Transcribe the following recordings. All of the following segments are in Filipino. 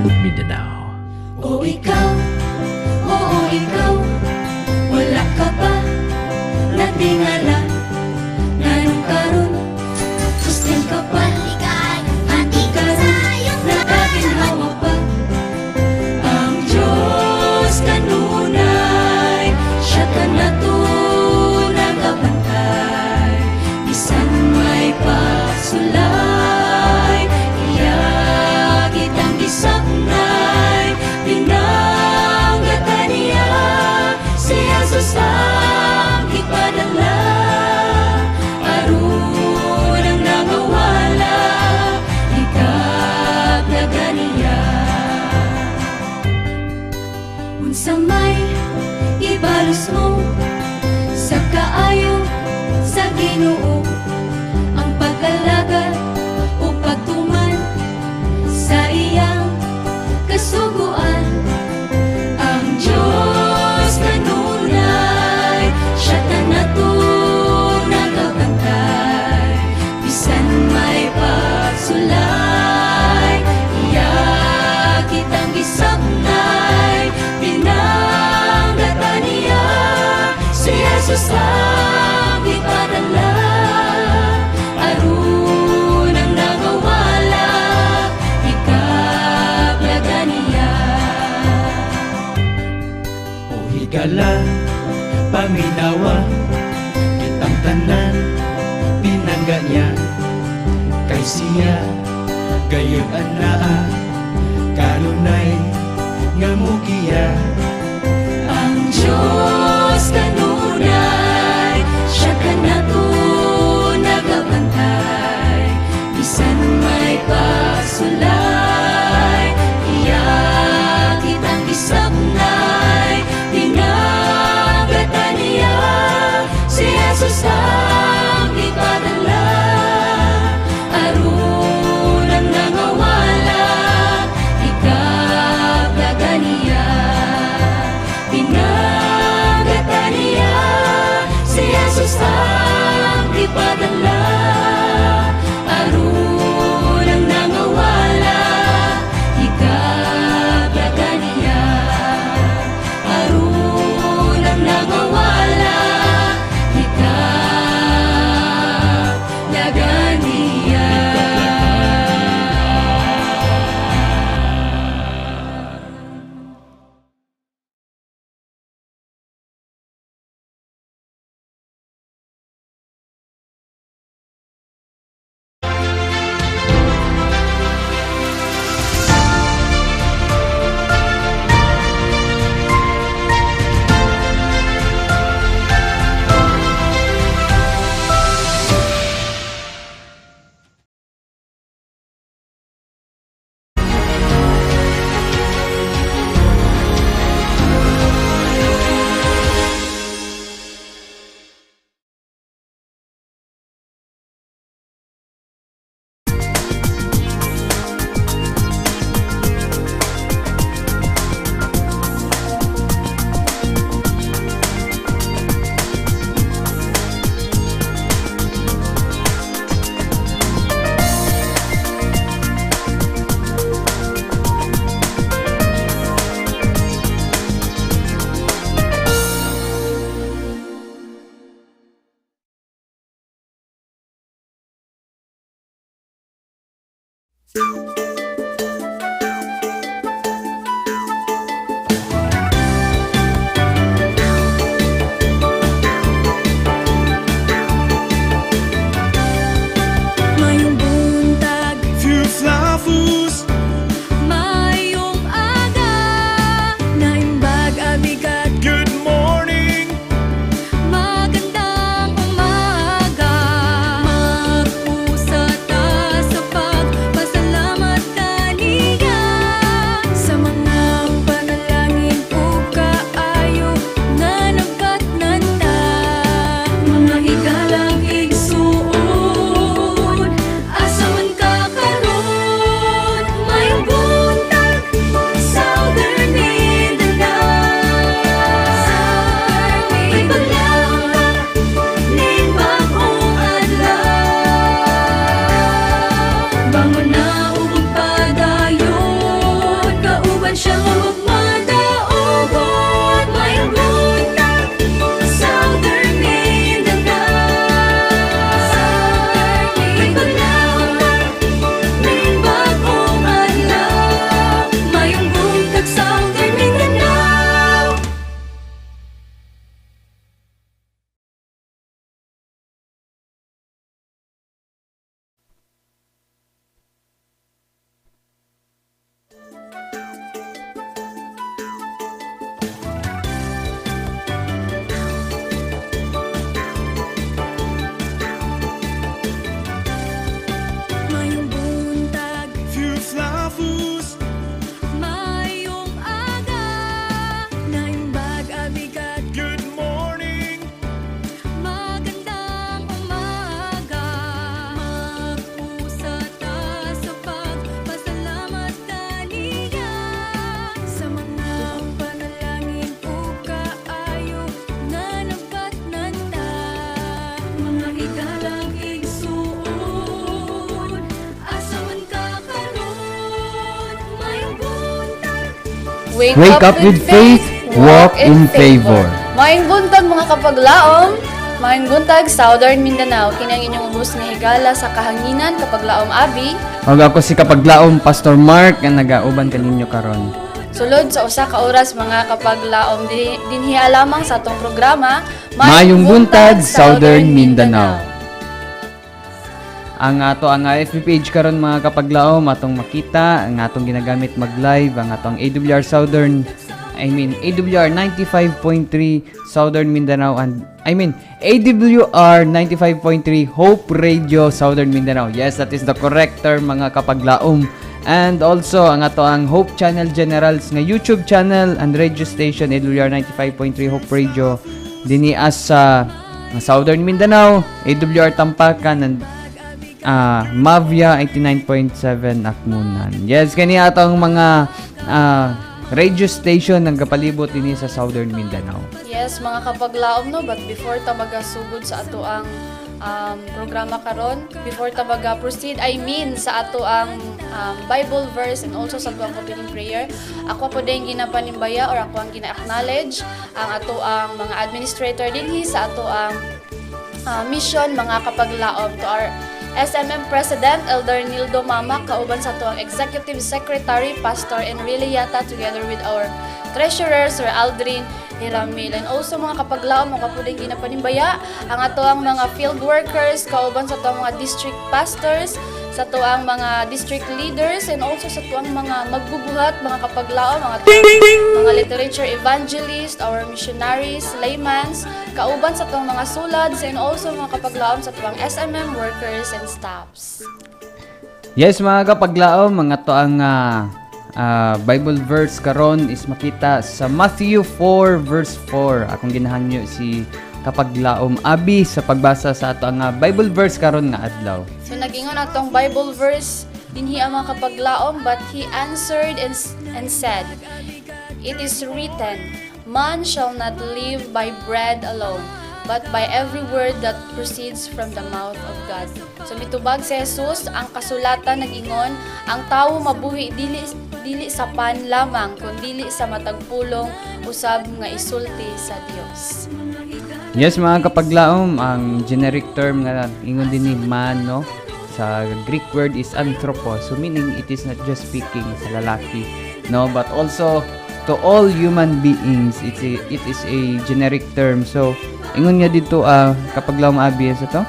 Mindanao. O ikaw, oo ikaw, wala ka ba natingala nganong karon sustin ka pa ati ka nagaginhawa pa ang Diyos kanunay siya ka nato nagabantay bisan may pagsulay iya kitang gisaknay pinanggatan niya si Jesus ang ipadala aron ang nangawala ikablagan niya unsa may ibalos mo sa kaayo sa Ginoo ang pag-alagad o pagtuman sa iyang kasuguan ang Diyos kanunay siya ta nato nagabantay bisan may pagsulay iya kitang gisaknay pinanggatan niya si Jesus ang ipadala aron ang nangawala ikablagan niya O higala, paminawa, kitang tanan, pinangga niya, kay siya, gayon anaa, kanunay, nga mugiya. ang Diyos kanunay siya ka nato nagabantay bisan may pagsulay iya kitang gisaknay pinanggatan niya si Jesus ang ipadala aron ang nangawala ikablagan niya pinanggatan niya si Jesus ang ipadala aron ang nangawala ikablagan niya aron ang nangawala ikablagan niya. Mayong buntag, Few flowers, mayong aga, naimbag abigat, good morning, magandang umaga. Mag-usa ta sa pagpasalamat Wake up with faith, walk in favor. Maayong buntag mga kapaglaom. Maayong buntag Southern Mindanao. Kini ang inyong ubos nga higala sa kahanginan kapaglaom abi. Ug ako si kapaglaom Pastor Mark nga nagauban kaninyo karon. Sulod sa usa ka oras mga kapaglaom dinhiya lamang sa atong programa Maayong buntag Southern Mindanao. Ang ato ang FB page karon mga kapaglaom atong makita ang atong ginagamit mag-live ang atong AWR AWR 95.3 Southern Mindanao and AWR 95.3 Hope Radio Southern Mindanao. Yes, that is the correct term mga kapaglaom. And also ang ato ang Hope Channel Generals nga YouTube channel and radio station AWR 95.3 Hope Radio dinhi sa Southern Mindanao, AWR Tampakan and Mavia 89.7 Akmunan. Yes, kani atong mga radio station ng kapalibot dinhi sa Southern Mindanao. Yes, mga kapaglaom no, but before ta magasugod sa ato ang programa karon, before ta proceed sa ato ang Bible verse and also sa ato ang opening prayer, ako po din ginapanimbaya or ako ang gina-acknowledge ang ato ang mga administrator dinhi sa ato ang mission mga kapaglaom, to our SMM President Elder Nildo Mama, kauban sa ato ang Executive Secretary Pastor Enrile Yata, together with our Treasurer Sir Aldrin Hiramil, and also mga kapaglaom mga kapuding ginapanimbaya ang ato ang mga field workers, kauban sa ato ang mga district pastors, sa ato ang mga district leaders, and also sa ato ang mga magbubuhat mga kapaglaom, mga literature evangelists, our missionaries, laymans, kauban sa ato ang mga sulads, and also mga kapaglaom sa ato ang SMM workers and staffs. Yes, mga kapaglaom, mga to ang Bible verse karon is makita sa Matthew 4 verse 4. Akong ginahanyo si kapaglaom abi sa pagbasa sa ato ang Bible verse karon nga adlaw. So nagingon atong Bible verse dinhi ang mga kapaglaom, but he answered and said, "It is written, man shall not live by bread alone, but by every word that proceeds from the mouth of God." So mitubag si Jesus, ang kasulatan nagingon, ang tawo mabuhi dili sa pan lamang, kundi sa matagpulong usab nga isulti sa Dios. Yes, mga kapaglaom, ang generic term nga ingon din ni man, no? Sa Greek word is anthropos, so meaning it is not just speaking sa lalaki, no, but also to all human beings. It is a generic term. So ingon nga dito kapaglaom abi sa to,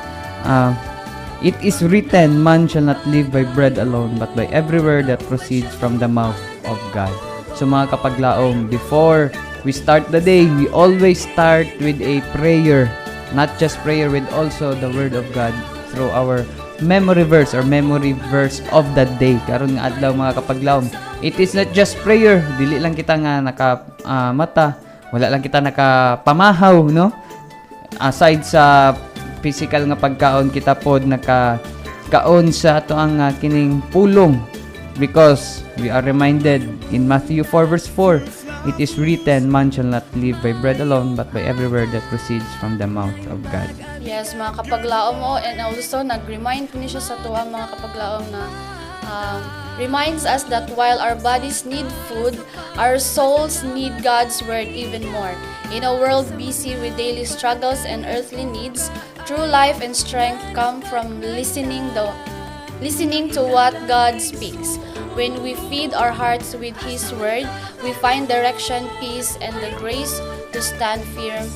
it is written, man shall not live by bread alone, but by every word that proceeds from the mouth of God. So mga kapaglaom, before we start the day, we always start with a prayer. Not just prayer, with also the word of God through our memory verse or memory verse of the day. Karon nga adlaw mga kapaglaom, it is not just prayer. Dili lang kita nga mata, wala lang kita nakapamahaw, no? Aside sa physical nga pagkaon, kita pod nakakaon sa ato ang kining pulong, because we are reminded in Matthew 4 verse 4, it is written, man shall not live by bread alone, but by every word that proceeds from the mouth of God. Yes, mga kapaglaom mo, and also nag-remind po niya sa tuwa mga kapaglaom na reminds us that while our bodies need food, our souls need God's word even more. In a world busy with daily struggles and earthly needs, true life and strength come from listening to what God speaks. When we feed our hearts with His word, we find direction, peace, and the grace to stand firm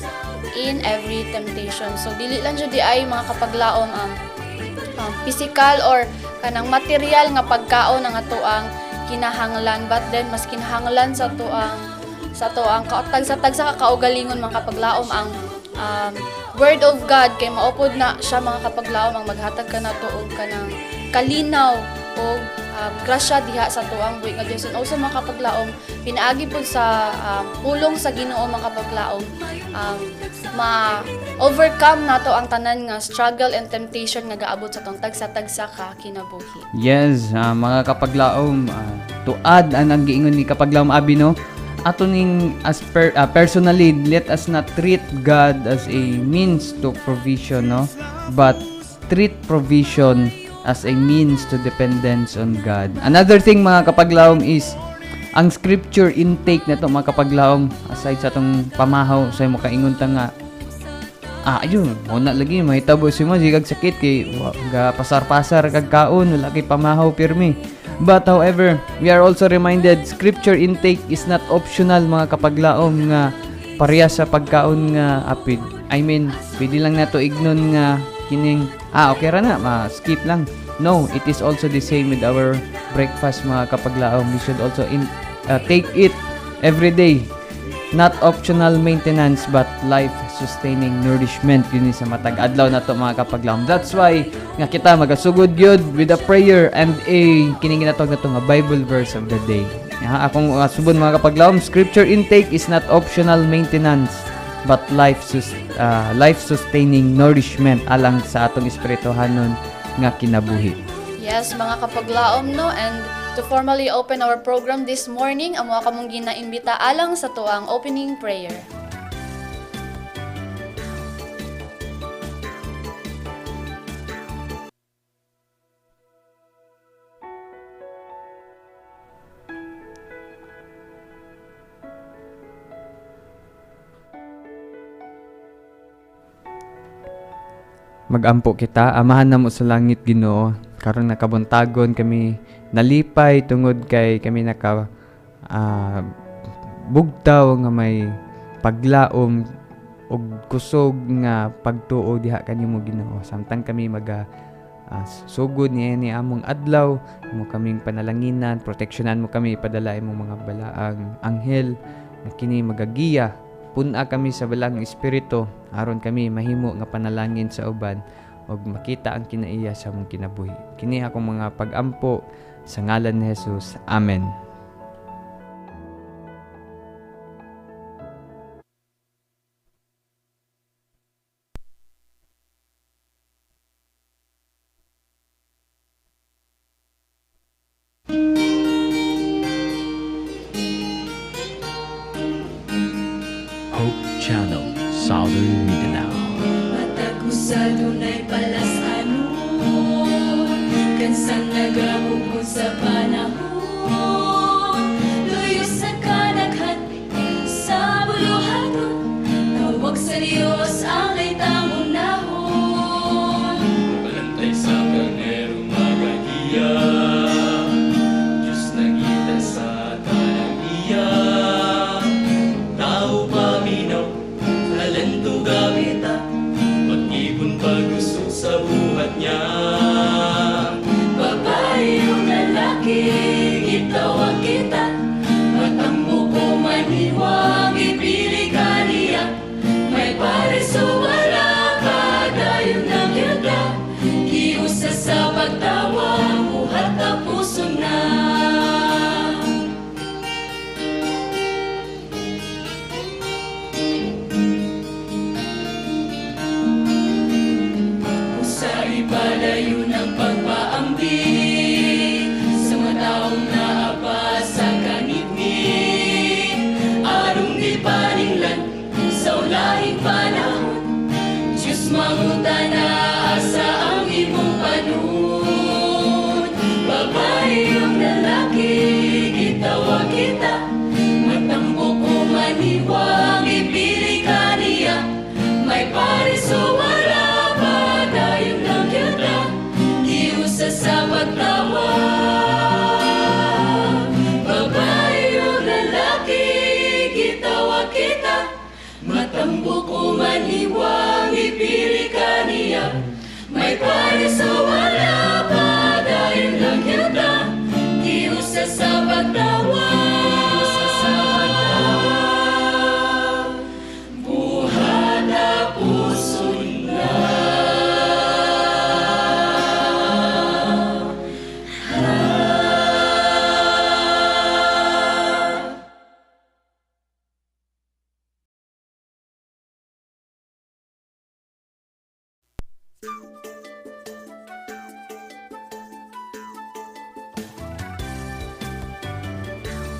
in every temptation. So dili lang jud ay mga kapaglaom ang physical or kanang material nga pagkaon ang ato ang kinahanglan, but then mas kinahanglan sa ato ang kautag sa kaugalingon mga kapaglaom ang word of God, kay maupod na siya mga kapaglaom ang maghatag kanato og kanang kalinaw o grasya diha sa tuang buhi nga Dios. And also mga kapaglaom, pinaagi po sa pulong sa Ginoo mga kapaglaom, ma-overcome nato ang tanan nga struggle and temptation nga gaabot sa tong tagsa-tagsa ka kinabuhi. Yes, mga kapaglaom, to add ang giingon ni kapaglaom abi, no, ato ning personally, let us not treat God as a means to provision, no, but treat provision as a means to dependence on God. Another thing mga kapaglaom is ang scripture intake na to mga kapaglaom, aside sa tong pamahaw sa mo kaingon ta nga ayun, mo na lagi mahitabo si mo kag sakit kay ga pasar-pasar kag kaon wala kay pamahaw pirmi. But however, we are also reminded scripture intake is not optional mga kapaglaom nga pareha sa pagkaon nga apid. I mean, pwede lang nato ignon nga kining okay ra na, skip lang. No, it is also the same with our breakfast mga kapaglaom. We should also take it every day. Not optional maintenance but life-sustaining nourishment. Yun sa matag adlaw na to mga kapaglaom. That's why nga kita magasugod yun with a prayer and a kining ginatawag na to nga Bible verse of the day. Akong subon mga kapaglaom, scripture intake is not optional maintenance but life-sustaining nourishment alang sa atong espirituhanon nga kinabuhi. Yes, mga kapaglaom no, and to formally open our program this morning, amo kamong ginaimbita alang sa tuang opening prayer. Magampo kita, amahan namo sa langit Ginoo. Karon nakabuntagon kami nalipay tungod kay kami bugtaw nga may paglaom og kusog nga pagtuo diha kanimo Ginoo. Samtang kami sugod ni among adlaw, mo kaming panalanginan, proteksyonan mo kami, ipadala imong mga balaang anghel na kini magagiya. Puna kami sa balang espiritu aron kami mahimo nga panalangin sa uban og makita ang kinaiya sa among kinabuhi. Kini akong mga pag-ampo sa ngalan ni Jesus. Amen. Hope Channel, Southern Mindanao. Matakusado na'y palasanon, kansang nagabugod sa panahon. Luyo sa kanaghan, sa buluhaton, tawag sa Diyos ang itang unahon. Balantay sa karnero magagiya, Diyos nangita sa tanang iya. Tao paminaw, talento gamita, mag-ibon pag-usok sa buhat niya. Babae o lalaki, gitawag kita, matambo ko maniwang ipili ka niya. May pares o wala ka, dayon ng yuda, giusa sa pagtawa, buhat na puso na. Sa ipalayo ng pagpaambi sa mga taong naapa sa kanitni, arong di paninglan sa ulahing panahon. Diyos manguta na asa ang imong panun. Babae o lalaki, gitawag kita, matambok o maniwang ipili ka niya. May pares o wala pa, dayon lang kita, giusa sa pagtawa. Babae o lalaki, gitawag kita, matambok o maniwang ipili ka niya. May pares o wala pa, dayon lang kita, giusa sa pagtawa. Buhat na puso na.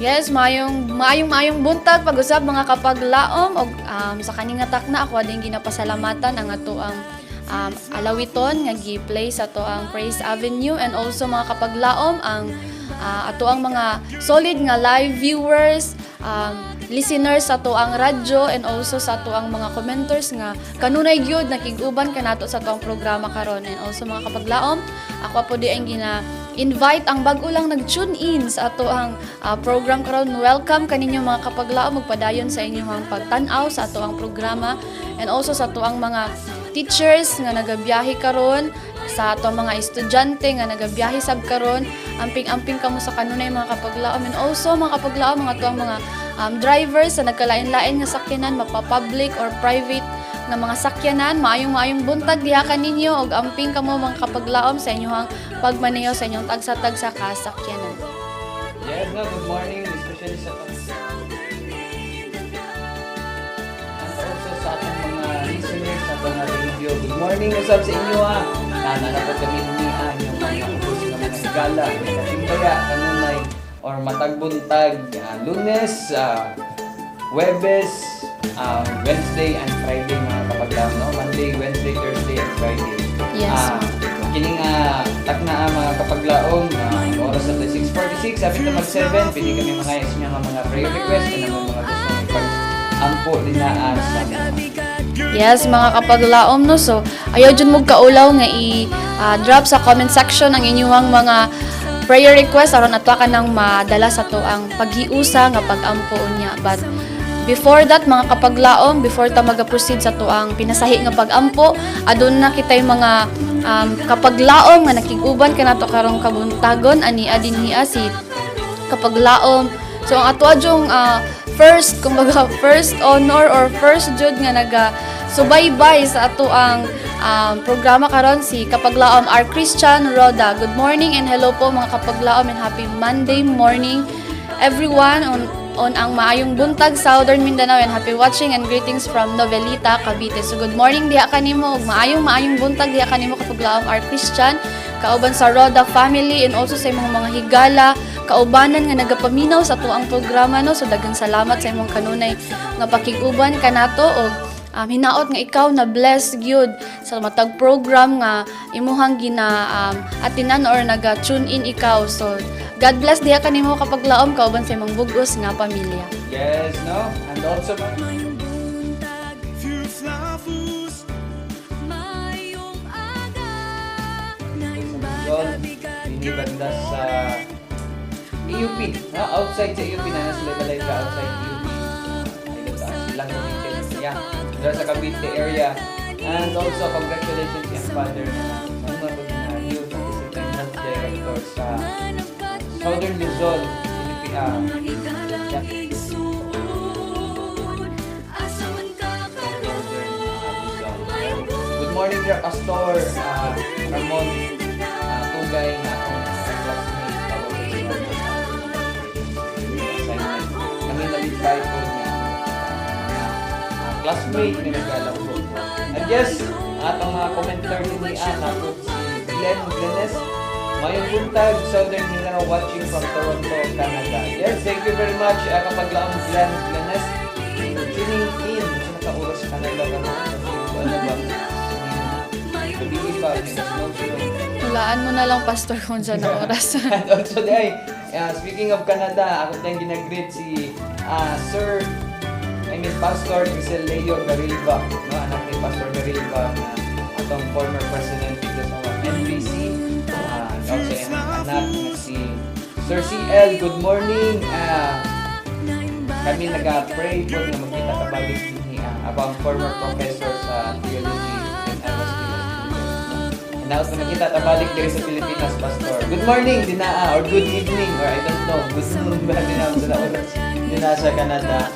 Yes, mayong buntag pag-usab mga kapaglaom og sa kaning nga takna ako din ginapasalamatan ang ato ang alawiton nga gi-play sa to ang Praise Avenue, and also mga kapaglaom ang ato ang mga solid nga live viewers, listeners sa ato ang radyo, and also sa ato ang mga commenters nga kanunay gyud nakig-uban kanato sa ato ang programa karon. And also mga kapaglaom, ako po di ang invite ang bag-o lang nag-tune in sa ato ang program karon. Welcome kaninyo mga kapaglaom, magpadayon sa inyong pagtan-aw sa ato ang programa, and also sa ato ang mga teachers nga nagabiyahe karon, sa ato mga estudyante nga nagabiyahe sab karon. Amping-amping kamo sa kanunay mga kapaglaom, and also mga kapaglaom mga ato ang mga drivers sa nagkalain-lain nga sakyanan, mapa-public or private nga mga sakyanan, maayong buntag diha kaninyo, og amping kamo mga kapaglaom sa inyong pagmaneho sa inyong tagsa-tagsa ka sakyanan. Yes, no, good morning, especially sa and also sa ating mga listeners sa mga radio. Good morning, usap sa inyo ha. Nananapot kami ni yung mga ubos ng mga higala, katimbaya, kanunay, or matagbuntag, Lunes, Webes, Wednesday and Friday mga kapaglaom, no? Monday, Wednesday, Thursday, and Friday. Yes. Kining takna mga kapaglaom, oras na 6:46, sabi na mag-7, pwede kami mga mga prayer request na mga gusto ng pag-ampo din na sa Yes, mga kapaglaom, no? So, ayaw dyan mo kaulaw nga i-drop sa comment section ang inyong mga prayer request aron ato ka nang madala sa to ang paghiusa nga pag-ampo niya. But before that mga kapaglaom, before ta maga-proceed sa to ang pinasahi nga pag-ampo, adun na kitay mga kapaglaom nga nakig-uban kanato karong kabuntagon ani dinhiya si kapaglaom. So ang ato adjong first honor or first jud nga naga subaybay sa ato ang programa karon si kapaglaom R. Christian Roda. Good morning and hello po mga kapaglaom, and happy Monday morning everyone on ang maayong buntag Southern Mindanao, and happy watching and greetings from Novelita, Cavite. So good morning diha kanimo, ug maayong buntag diha kanimo kapaglaom R. Christian, kauban sa Roda family, and also sa imong mga higala kaubanan nga nagapaminaw sa tuang programa, no? So daghang salamat sa imong kanunay nga pakig-uban kanato, og hinaot nga ikaw na blessed gyud sa matag program nga imuhang atinan or naga-tune in ikaw. So God bless diha kanimo kapaglaom kauban sa imong bug-os nga pamilya. Yes, no? And also inibanda sa EUP, no? Outside sa EUP na nasa level ka outside EUP. Silang committed siya. Dito sa Cavite area. And also congratulations yung father na mga na youth assistant health director sa Southern Luzon, Good morning, dear Pastor Ramon Tugay na akong classmate kami nalitry po niya classmate na naglalaro. And yes, atong mga commenter ni napot si Glennes. Mayong buntag, Southern Mindanao watching from Toronto, Canada. Yes, thank you very much kapaglaom Glennes. Tuning in sa nakauras sa Canada ka mo. Ano ba? Kabili pa, Hulaan mo na lang, Pastor, kung dyan ang oras. And also, speaking of Canada, ako tayong ginag-greet si Pastor Giselle Leo Garilba, no? Anak ni Pastor Garilba na atong former president dito sa NBC. And also yung anak na si Sir CL, good morning. Kami nag-pray po na magkita kabalik din abang former professor sa theology when I was still a student. Now, kung nakita tabalik dito sa Pilipinas, Pastor. Good morning, dinaa, or good evening, or I don't know. Good noon ba dinaa sa oras dinaa sa Canada.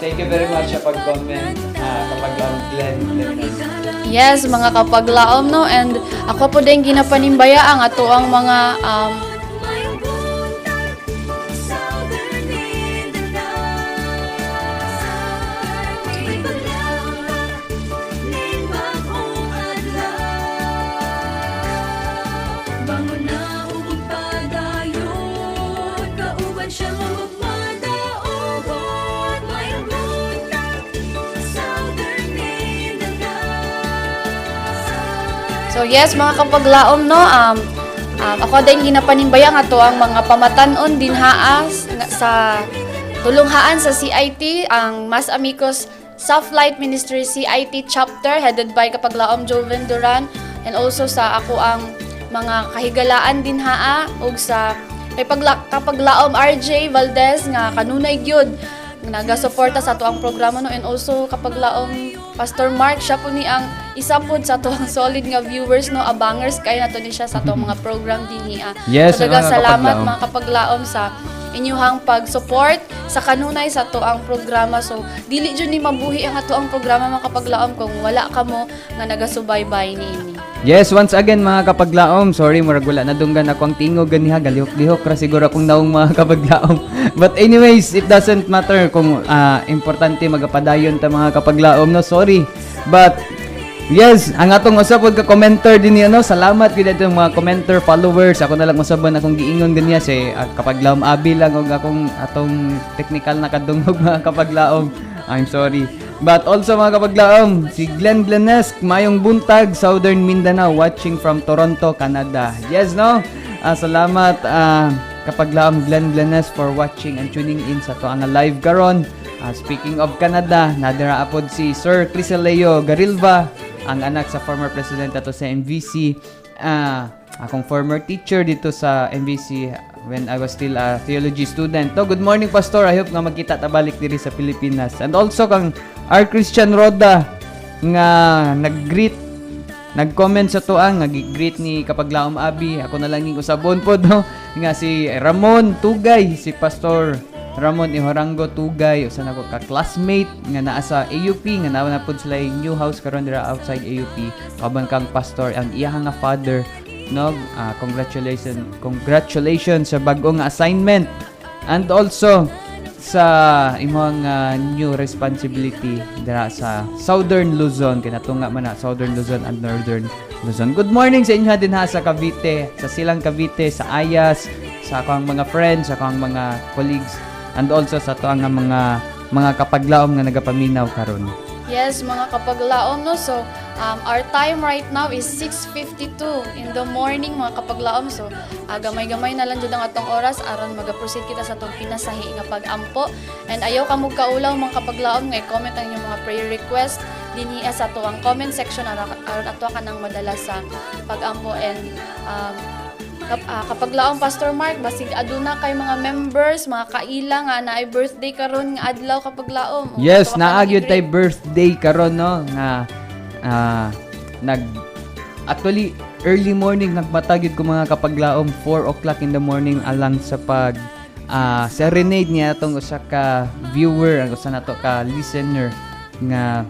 Thank you very much sa pag-comment kapaglaom Glenn. Yes, mga kapaglaom, no? And ako po din ginapanimbaya ang ato ang mga So yes, mga kapaglaom, no, Ako din ginapanimbayang ato ang mga pamatanon dinhaas sa tulunghaan sa CIT, ang Mas Amigos Softlight Ministry CIT chapter headed by Kapaglaom Joven Duran, and also sa ako ang mga kahigalaan dinhaa ug sa kay Kapaglaom RJ Valdez nga kanunay gyud nagasuporta sa ato ang programa no, and also Kapaglaom Pastor Mark, siya po ni ang isa po sa ato ang solid nga viewers no, abangers kay nato ni siya sa ato mga program dinhi. Yes, Talaga mga salamat Kapaglaom. mga Kapaglaom sa inyuhang pag-support sa kanunay sa ato ang programa. So dili jud ni mabuhi ang ato ang programa mga Kapaglaom kung wala kamo nga nagasubaybay niini. Yes, once again mga Kapaglaom, sorry murag wala na dunggan ako ang tingog ganiha, galihok-lihok ra siguro akong naong mga Kapaglaom. But anyways, it doesn't matter kung importante magapadayon ta mga Kapaglaom no, sorry. But yes, ang atong usapod ka commenter din niya no, salamat gid atong mga commenter followers. Ako na lang usabon akong giingon ganiya si Kapaglaom Abi lang og atong technical na kadungog mga Kapaglaom. I'm sorry. But also mga Kapaglaom, si Glenn Glenesk, mayong buntag, Southern Mindanao, watching from Toronto, Canada. Yes, no? Salamat Kapaglaom Glenn Glenesk for watching and tuning in sa to ang live karon. Speaking of Canada, nadira apod si Sir Criseleo Garilva, ang anak sa former president ato sa MVC. Akong former teacher dito sa MVC when I was still a theology student. No, good morning Pastor. I hope nga magkita ta balik diri sa Pilipinas. And also kang R. Christian Roda nga nag-comment sa tuang, nag-greet ni Kapaglaom Abi. Ako na lang yung usabon po no, nga si Ramon Tugay, si Pastor Ramon Ihorango Tugay, usa na ko ka-classmate nga naa sa AUP, nga naa na pud sila yung new house karon dira outside AUP. Kaban kang pastor ang iyang nga father. No, congratulations sa bag-ong assignment, and also sa imong new responsibility dira sa Southern Luzon, kinatunga man na Southern Luzon and Northern Luzon. Good morning sa inyo din ha sa Cavite, sa Silang Cavite, sa Ayas, sa akong mga friends, sa akong mga colleagues, and also sa to ang mga Kapaglaom nga nagapaminaw karon. Yes, mga Kapaglaom no. So, our time right now is 6:52 in the morning mga Kapaglaom. So, gamay-gamay na lang jud ang atong oras aron maga-proceed kita sa atong pinasahi nga pag-ampo. And ayaw ka mo kaulaw mga Kapaglaom nga i-comment ang inyong mga prayer request dinhi sa ato ang comment section aron ato ka nang madala sa pag-ampo. And Kapaglaom Pastor Mark, basig aduna kay mga members, mga kaila nga naay birthday karon nga adlaw Kapaglaom. Yes, naagyod tay birthday karon no nga actually early morning nagmatagyod ko mga Kapaglaom 4 o'clock in the morning alang sa pag serenade niya atong usa ka viewer, ang usa nato ka listener nga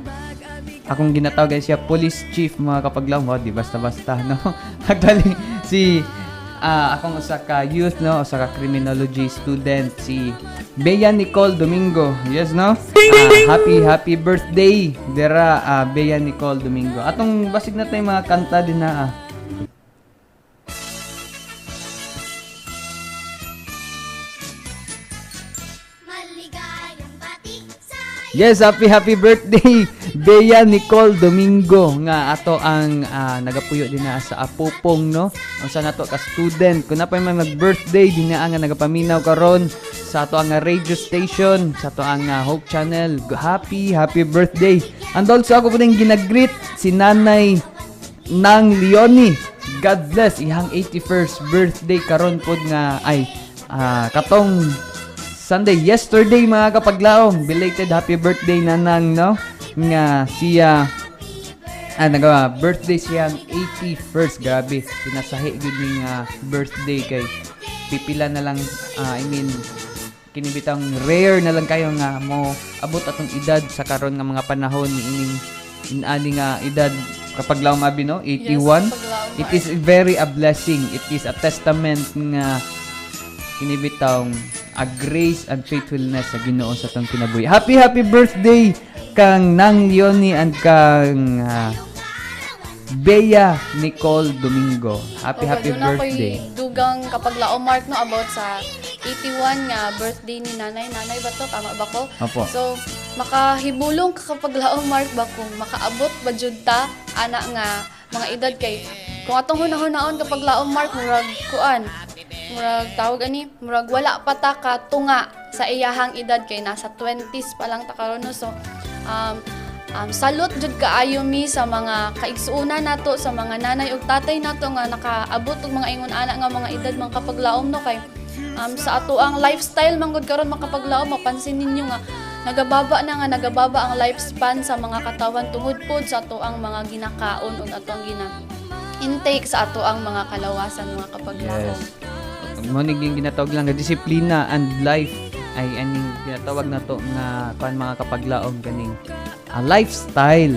akong ginatawag siya police chief mga Kapaglaom. Di basta-basta no. Actually si akong usa ka youth no, usa ka criminology student, si Bea Nicole Domingo. Yes no? Happy birthday dera Bea Nicole Domingo. Atong basig na tay mga kanta din na Yes, happy birthday Bea Nicole Domingo nga ato ang nagapuyo din na sa Apupong no. Unsa nato ka student kun napay man mag-birthday din na nga nagapaminaw karon sa ato ang radio station, sa ato ang Hope Channel. Happy birthday. And also ako po din ginagreet si Nanay Nang Leonie. God bless ihang 81st birthday karon pod nga ay katong Sunday, yesterday mga Kapaglaom. Belated happy birthday nanang no. Nga siya birthday siya 81st. Grabe, pinasahi gud ning birthday kay pipila na lang kinibitang rare na lang kayo nga mo abot atong edad sa karon nga mga panahon ni ining nga edad Kapaglaom Abi no, 81. Yes, It is very a blessing. It is a testament nga kinibitang a grace and faithfulness sa Ginoo sa atong kinabuhi. Happy birthday kang Nang Leonie and kang Bea Nicole Domingo. Happy birthday. Dugang Kapaglaom Mark no about sa 81 nga birthday ni nanay ba to? Tama ba ko? Opo. So makahibulong ka Kapaglaom Mark ba kung makaabot ba jud ta ana nga mga edad kay kung atong hunahon kapag laom Mark murag kuan, murag tawag ani, murag wala pa ta ka tunga sa iyahang edad kay nasa 20s pa lang ta karon no. So salute jud kaayo mi sa mga kaigsuuna nato, sa mga nanay ug tatay nato nga nakaabot og mga ingon ana nga mga edad mga kapaglaom no, kay sa ato ang lifestyle manggod karon makapaglaom mapansin ninyo nga nagababa ang lifespan sa mga katawan tungod pod sa ato ang mga ginakaon ug ato ang intake sa ato ang mga kalawasan mga kapaglaom. Yes. Mo ning ginatawag lang nga disiplina and life ay aning ginatawag nato nga kan mga kapaglaom ganing lifestyle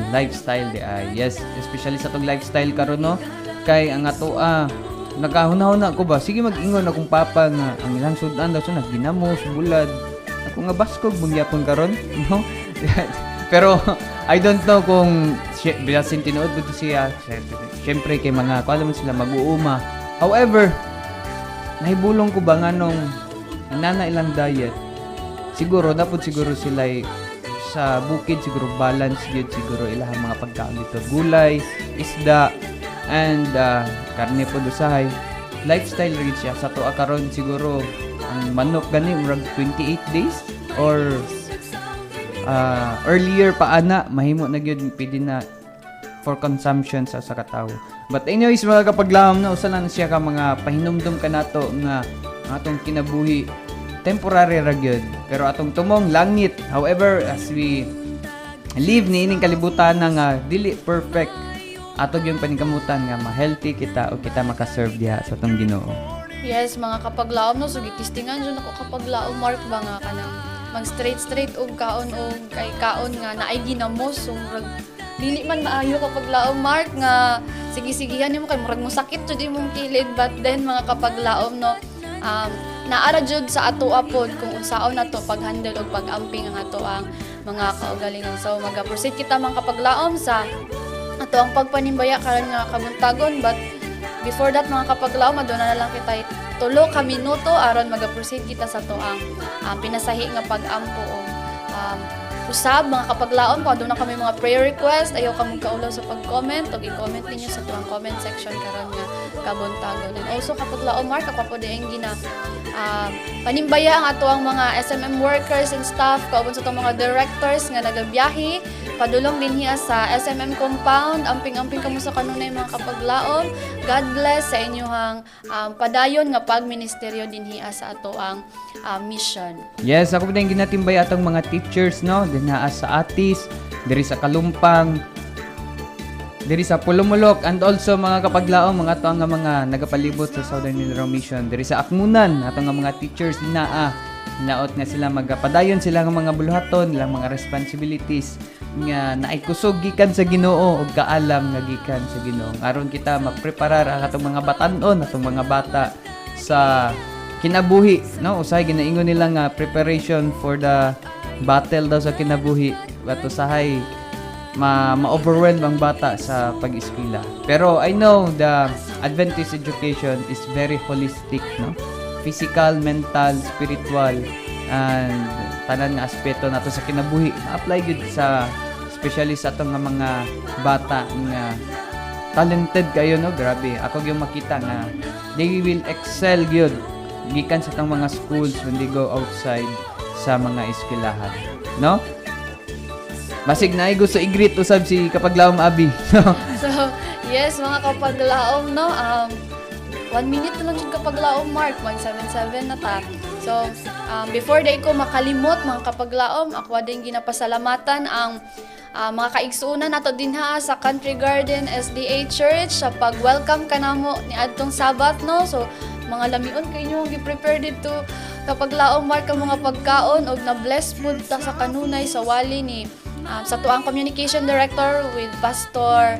di ay. Yes, especially sa tong lifestyle karon no, kay ang ato nagkahuna-huna ko ba sige mag-ingon akong papa nga ang ilang sudan daw so nagginamos bulad ako nga baskog bungyapon karon no. Pero I don't know kung bilasin tinuod ba siya syempre kay mga kung alam mo sila mag-uuma. However, nahibulong ko ba nga nung nana ilang diet siguro dapat siguro sila sa bukid siguro balance yun siguro ilang mga pagkaon dito gulay, isda and karne po usahay lifestyle rin siya sa tuwa karon siguro ang manok gani murag 28 days or earlier pa ana mahimo na gyud pwede na for consumption sa katawo. But anyways mga kapaglaom na usa lang siya ka mga pahinumdum kanato nga atong kinabuhi temporary ra gyud pero atong tumong langit. However as we live ni ining kalibutan nga dili perfect atog yung paningkamutan nga ma-healthy kita o kita makaserve diha sa atong Ginoo. Yes, mga kapaglaom no, so gitistingan jud ako kapaglaom Mark ba nga kanang mag straight og kaon og kay kaon nga naay ginamos so murag dili man maayo kapaglaom Mark nga sige-sigihan nimo kay murag mosakit jud imong kilid, but then mga kapaglaom no, naara jud sa ato pod kung unsaon nato pag-handle og pag-amping ang ato ang mga kaugalingon. So maga-proceed kita mga kapaglaom sa ato ang pagpanimbaya karon nga kabuntagon, but before that mga kapaglaom aduna na lang kita 3 ka minuto aron maga-proceed kita sa to ang pinasahi nga pag-ampo og usab mga kapaglaom. Kung aduna kami mga prayer request ayaw ka magkaulaw sa pag-comment o i-comment ninyo sa tuwang comment section karon nga kabuntagon. And also kapaglaom Mark ako po dieng gina panimbaya ang ato ang mga SMM workers and staff kaubon sa itong mga directors nga nagabiyahe padulong din hiya sa SMM compound. Amping-amping kamo sa kanunay mga kapaglaom. God bless sa inyong padayon nga pagministeryo din hiya sa ato ang mission. Yes, ako din ginatimbay atong mga teachers no dinha sa Atis, diri sa Kalumpang, diri sa Pulumulok, and also mga kapaglaom mga ato nga mga nagapalibot sa Southern Mindanao Mission diri sa Akmunan ato nga mga teachers dinaa naot nga sila magapadayon sila nga mga buluhaton ilang mga responsibilities nga naikusog gikan sa Ginoo ug kaalam nga gikan sa Ginoo aron kita mapreparar ang atong mga batan-on atong mga bata sa kinabuhi no. Usahay ginaingon nila nga preparation for the battle daw sa kinabuhi but usahay ma-overwhelm ang bata sa pag-eskwela. Pero I know the Adventist education is very holistic no, physical, mental, spiritual, and tanan nga aspeto nato sa kinabuhi ma-apply gud sa especially sa atong mga bata nga talented kayo no. Grabe ako gyud makita nga they will excel gyud gikan sa atong mga schools when they go outside sa mga eskwelahan no. Basig na gusto i-greet usab si kapaglaom Abi. So yes mga kapaglaom no, 1 minute na lang siya kapaglaom Mark 177 na ta. So before day ko makalimot mga kapaglaom ako din ginapasalamatan ang mga kaigsuunan nato dinha sa Country Garden SDA Church sa pag-welcome kanamo ni adtong Sabat no. So mga lamion kay inyo gi-prepare dito kapaglaom Mark ang mga pagkaon og na-bless pud ta sa kanunay sa wali ni sa tuang communication director with Pastor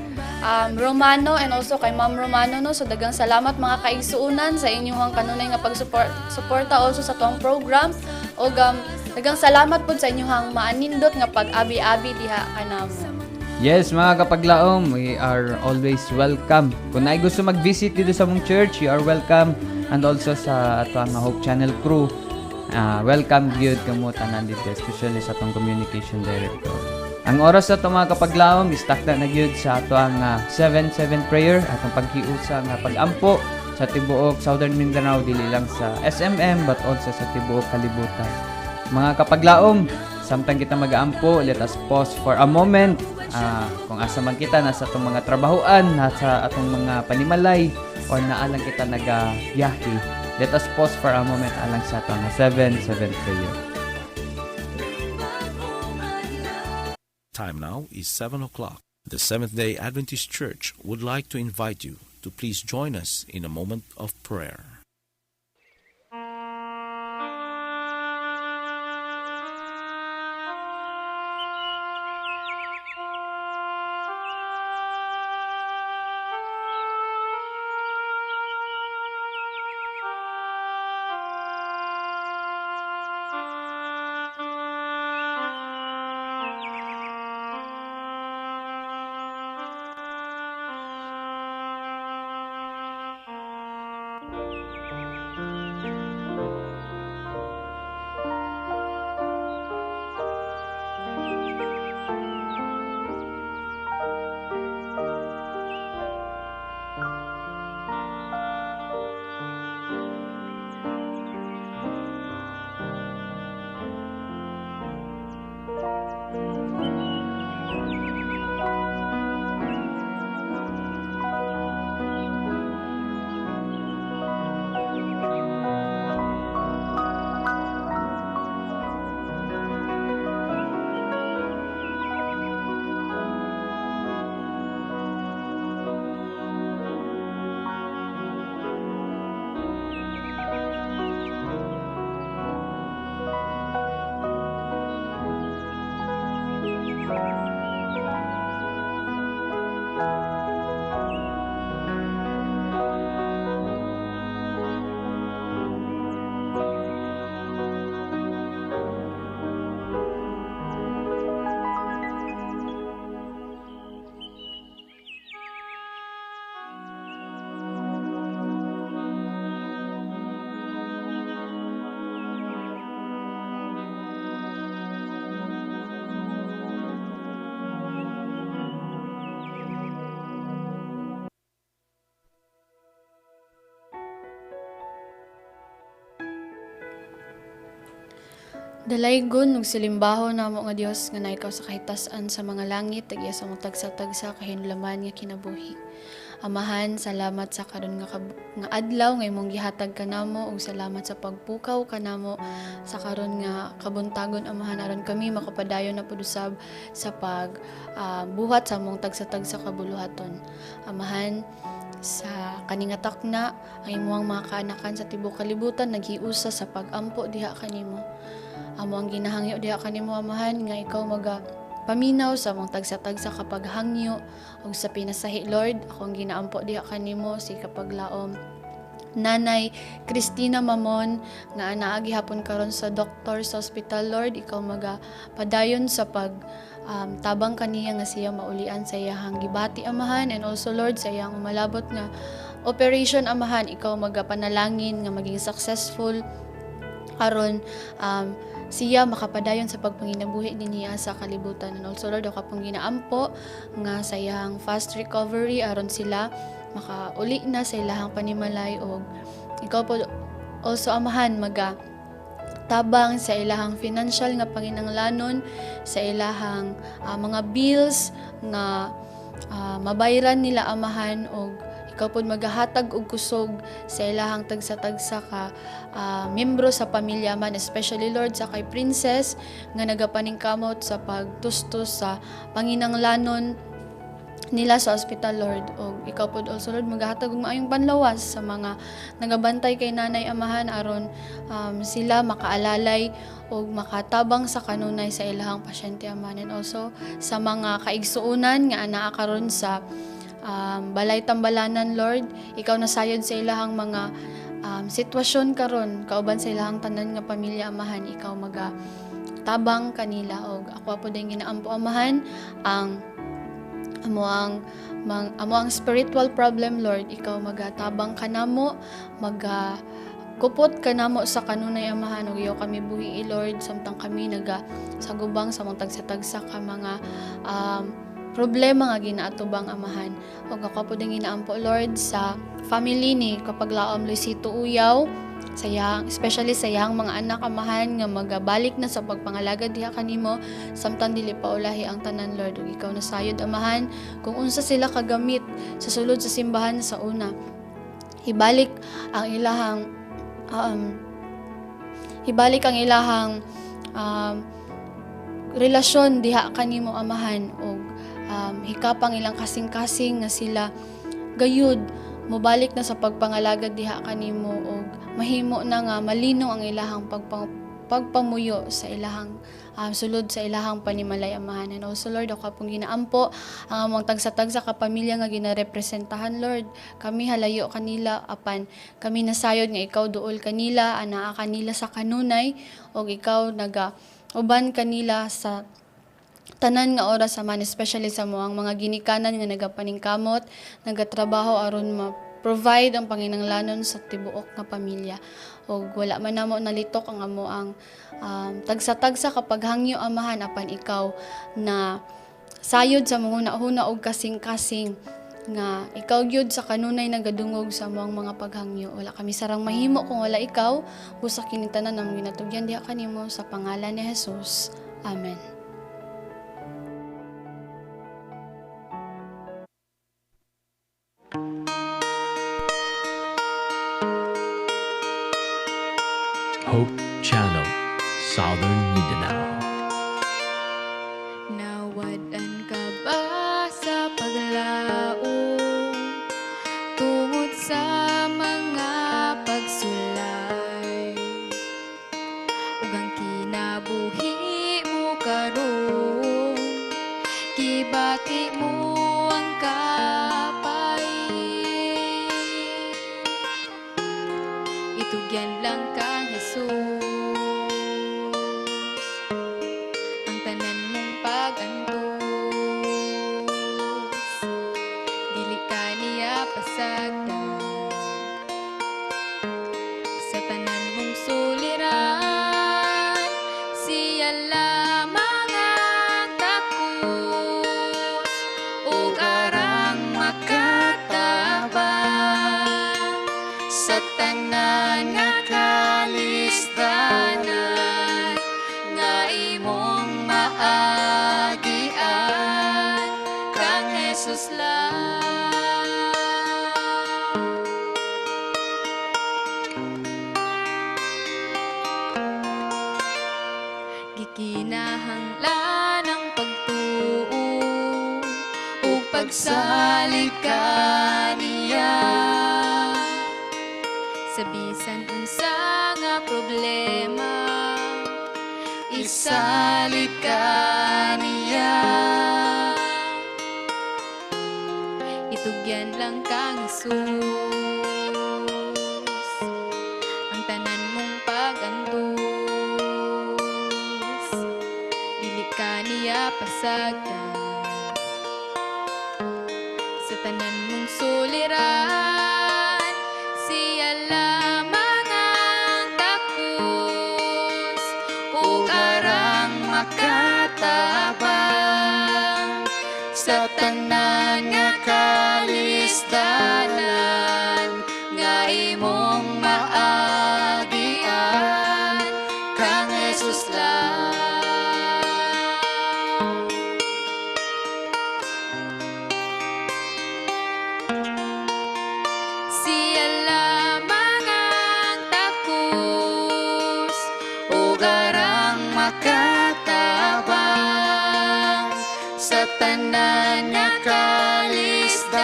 Romano and also kay Ma'am Romano no. So daghang salamat mga kaigsuunan sa inyong kanunay nga pagsuporta also sa tuang program og daghang salamat pud sa inyong maanindot nga pag-abi-abi diha kanamo. Yes mga kapaglaom, we are always welcome. Kung naay gusto mag-visit dito sa mong church, you are welcome, and also sa ato ang Hope Channel crew. Welcome gyud kamo tanan dito especially sa atong communication director. Ang oras sa ito mga kapaglaom, istakda na gyud sa ato ang 7-7 prayer at ang paghiusa nga pag-ampo sa tibuok Southern Mindanao, dili lang sa SMM but also sa tibuok kalibutan. Mga kapaglaom, samtang kita mag-aampo, let us pause for a moment. Kung asa man kita, nasa atong mga trabahoan, nasa atong mga panimalay, or naalang kita nag-biyahe, let us pause for a moment alang sa atong 7-7 prayer. Time now is 7 o'clock. The Seventh-day Adventist Church would like to invite you to please join us in a moment of prayer. Dalaygon ug silimbaho namo nga Dios nga naikaw sa kahitas-an sa mga langit tagya sa mga tagsa-tagsa kahinulaman nga kinabuhi. Amahan, salamat sa karon nga adlaw nga imong gihatag kanamo ug salamat sa pagpukaw kanamo sa karon nga kabuntagon. Amahan, aron kami makapadayon na pud usab sa buhat sa among tagsa-tagsa kabuluhaton. Amahan, sa kaningatak na ang imong mga kaanakan sa tibuok kalibutan naghiusa sa pag-ampo diha kanimo. Amo ang ginahangyo diha kanimo amahan nga ikaw paminaw sa mong tagsa-tagsa kapag hangyo ug sa pinasahi Lord. Ako ang ginaampo diha kanimo si kapaglaom Nanay Cristina Mamon nga anaagi hapon karon sa doktor sa hospital. Lord, ikaw padayon sa tabang kaniya nga siya maulian sa iyang gibati amahan, and also Lord sa iyang umalabot nga operation amahan, ikaw panalangin nga maging successful aron siya makapadayon sa pagpanginabuhi niya sa kalibutan. And also Lord, ako pong ginaampo nga sa iyang fast recovery aron sila makauli na sa ilahang panimalay, o ikaw po also amahan tabang sa ilahang financial nga panginanglanon, sa ilahang mga bills nga mabayaran nila amahan, og ikaw po magahatag og kusog sa ilahang tagsa-tagsa ka membro sa pamilya man, especially Lord sa kay Princess nga nagapaningkamot sa pagtustos sa panginanglanon nila sa hospital, Lord. O ikaw po also Lord magahatag og maayong panlawas sa mga nagabantay kay nanay amahan aron sila makaalalay o makatabang sa kanunay sa ilahang pasyente amahan. And also sa mga kaigsuunan nga anaa karon sa balay tambalanan, Lord, ikaw nasayod sa ilahang mga sitwasyon karon kauban sa ilahang tanan nga pamilya amahan, ikaw tabang kanila. Og ako po din ginaampo amahan ang amo ang spiritual problem, Lord, ikaw magatabang kanamo, kupot ka namo sa kanunay Amahan ug iyo kami buhi Lord samtang kami naga sagubang sa mga tagsa-tagsa ka mga problema nga ginaatubang Amahan. Ug ako po ding inaampo Lord sa family ni Kapaglaom Luisito Uyaw, sayang especially sayang mga anak Amahan nga magabalik na sa pagpangalagad diha kanimo samtang dili pa ulahi ang tanan Lord. Ug ikaw na sayod Amahan kung unsa sila kagamit sa sulod sa simbahan sa una. Ibalik ang ilahang relasyon diha kanimo Amahan ug hikapang ilang kasing-kasing nga sila gayud mobalik na sa pagpangalagad diha kanimo ug mahimo na nga malino ang ilahang pagpamuyo sa ilahang sulod sa ilahang panimalay Amahan. And also Lord, ako pong ginaampo ang among tagsa-tagsa ka pamilya nga ginarepresentahan Lord. Kami halayo kanila apan kami nasayod nga ikaw duol kanila, anaa kanila sa kanunay ug ikaw naga uban kanila sa tanan nga oras Amahan, especially sa moang mga ginikanan nga nagapaningkamot, nagatrabaho aron ma-provide ang panginahanglanon sa tibuok nga pamilya. O wala man namo nalitok ang amo ang tagsa-tagsa kapag hangyo Amahan apan ikaw na sayod sa mga huna og kasing-kasing nga ikaw gyud sa kanunay nagadungog sa mga paghangyo. Wala kami sarang mahimo kung wala ikaw. Busa kini tanan ang ginatugyan diha kanimo sa pangalan ni Jesus. Amen. Hope Channel, Southern Mindanao. Nawadan ka ba sa paglaom tungod sa mga pagsulay ug ang kinabuhi mo karon gibati mo ang kapay itugyan lang kang Jesus ang tanan mong pagantos dili ka niya pasagdan sa tanan mong suliran siya lamang ang takos ug arang makatabang sa tanan nga kalisdanan nga imong maagian kang Jesus lang. Gikinahanglan ang pagtuo ug pagsalig ka niya sa bisan unsa nga problema isalig ka niya itugyan lang kang Jesus ang tanan mong pagantos dili ka niya pasagdan sa tanan mong suliran siya lamang ang takos ug arang makatabang sa tanan nga kalisdanan nga imong maagian kang Jesus lang. Siya lamang ang takos ug arang makatabang sa tanan nga kalisdanan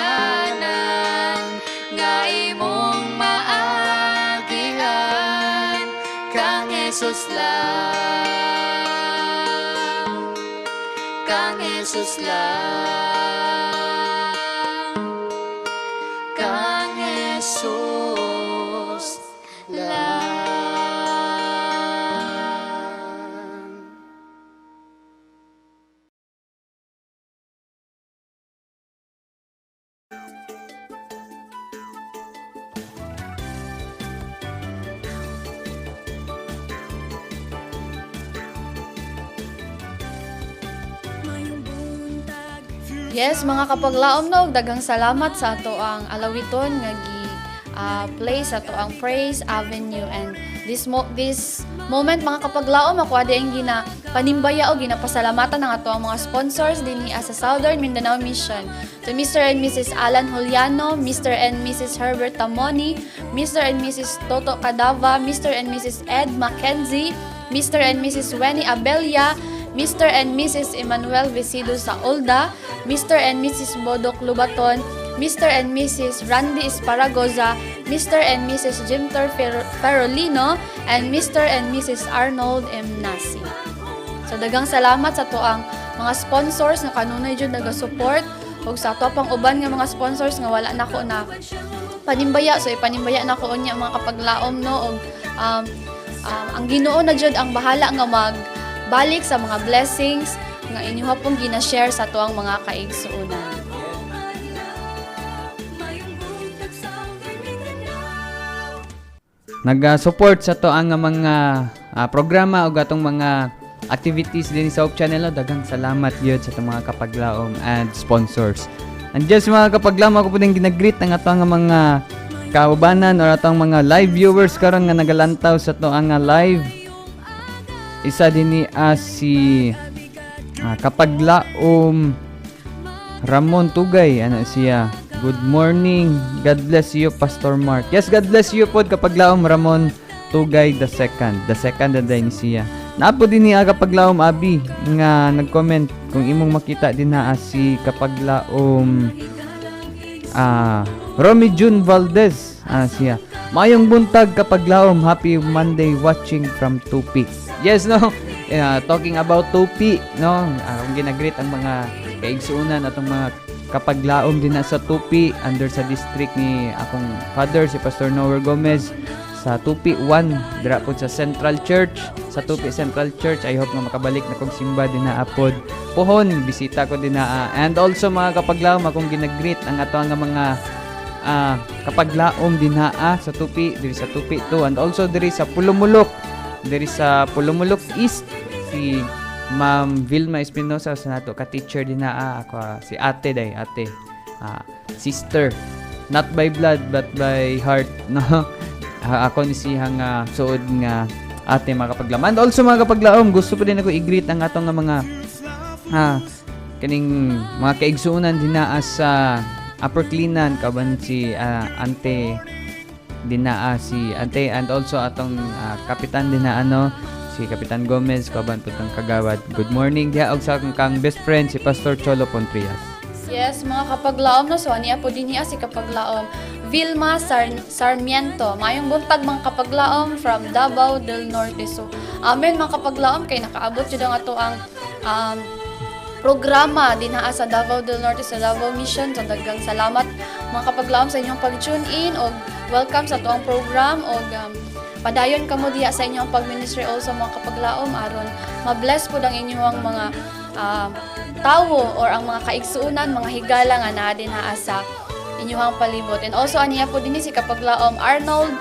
nga imong maagian kang Jesus lang kang Jesus lang kang Jesus lang. Yes, mga kapaglaom no, daghang salamat sa ato ang alawiton nga play sa ato ang Praise Avenue, and this moment mga kapaglaom ako adi ang panimbaya o ginapasalamatan ng ato ang mga sponsors dinhi sa Southern Mindanao Mission. To Mr. and Mrs. Alan Juliano, Mr. and Mrs. Herbert Tamoni, Mr. and Mrs. Toto Cadava, Mr. and Mrs. Ed Mackenzie, Mr. and Mrs. Wenny Abelia, Mr. and Mrs. Emmanuel Vicido sa Olda, Mr. and Mrs. Bodok Lubaton, Mr. and Mrs. Randy Esparagoza, Mr. and Mrs. Jimter Ferolino, and Mr. and Mrs. Arnold M. Nasi. So daghang salamat sa toang mga sponsors nga kanunay jud naga-support, ug sa ato pang uban nga mga sponsors nga wala nako na panimbaya, so ipanimbaya nako unya mga kapaglaom no, ug ang Ginoo na jud ang bahala nga magbalik sa mga blessings nga inyo pong gina-share sa toang mga kaigsuonan. Nag-support sa to ang mga programa o gatong mga activities din sa Hope Channel. Daghang salamat yun sa itong mga kapaglaom and sponsors. And just mga kapaglaom, ako po din ginagreet ang atong mga kaubanan or atong mga live viewers karon nga nagalantaw sa to ang live. Isa din ni si kapaglaom Ramon Tugay, ano siya. Good morning. God bless you, Pastor Mark. Yes, God bless you po kapaglaom Ramon Tugay the second na din siya. Naapo din niya kapaglaom Abi nga nag-comment kung imong makita din na si kapaglaom Romy June Valdez siya. Mayong buntag kapaglaom, happy Monday watching from Tupi. Yes, no. Talking about Tupi, no. Kung ginagreet ang mga kaigsuunan atong mga kapaglaom din na sa Tupi under sa district ni akong father si Pastor Noel Gomez sa Tupi 1 dira po sa Central Church, sa Tupi Central Church. I hope nga makabalik na kong simba din na apod pohon bisita ko din na and also mga kapaglaom akong ginagreet ang ato nga mga kapaglaom din na sa Tupi, diri sa Tupi 2 and also diri sa Pulumulok East si Ma'am Vilma Espinosa sa nato ka-teacher din na ako si ate sister, not by blood but by heart, no. Ako ni siyang suod nga ate mga kapaglaom. And also mga kapaglaom, gusto pa din ako i-greet ang atong nga mga kaning mga kaigsuunan din na sa Upper Cleanan kaban si ante din na si ante and also atong kapitan din na si Kapitan Gomez, kaban po itong kagawad. Good morning diha og sa kang best friend si Pastor Cholo Pontrias. Yes, mga kapaglaom no, so aniya po din niya si kapaglaom Vilma Sarmiento. Mayong buntag mga kapaglaom from Davao del Norte. So, amen mga kapaglaom kay nakaabot jud ang ato ang programa din sa Davao del Norte sa Davao Mission. So daghang salamat mga kapaglaom sa inyong pag-tune in og welcome sa ato ang program og padayon kamo diha sa inyong pag-ministry also mga kapaglaom aron ma-bless po ang inyong mga tawo or ang mga kaigsuunan, mga higala nga naa din sa inyong palibot. And also aniya po din si kapaglaom Arnold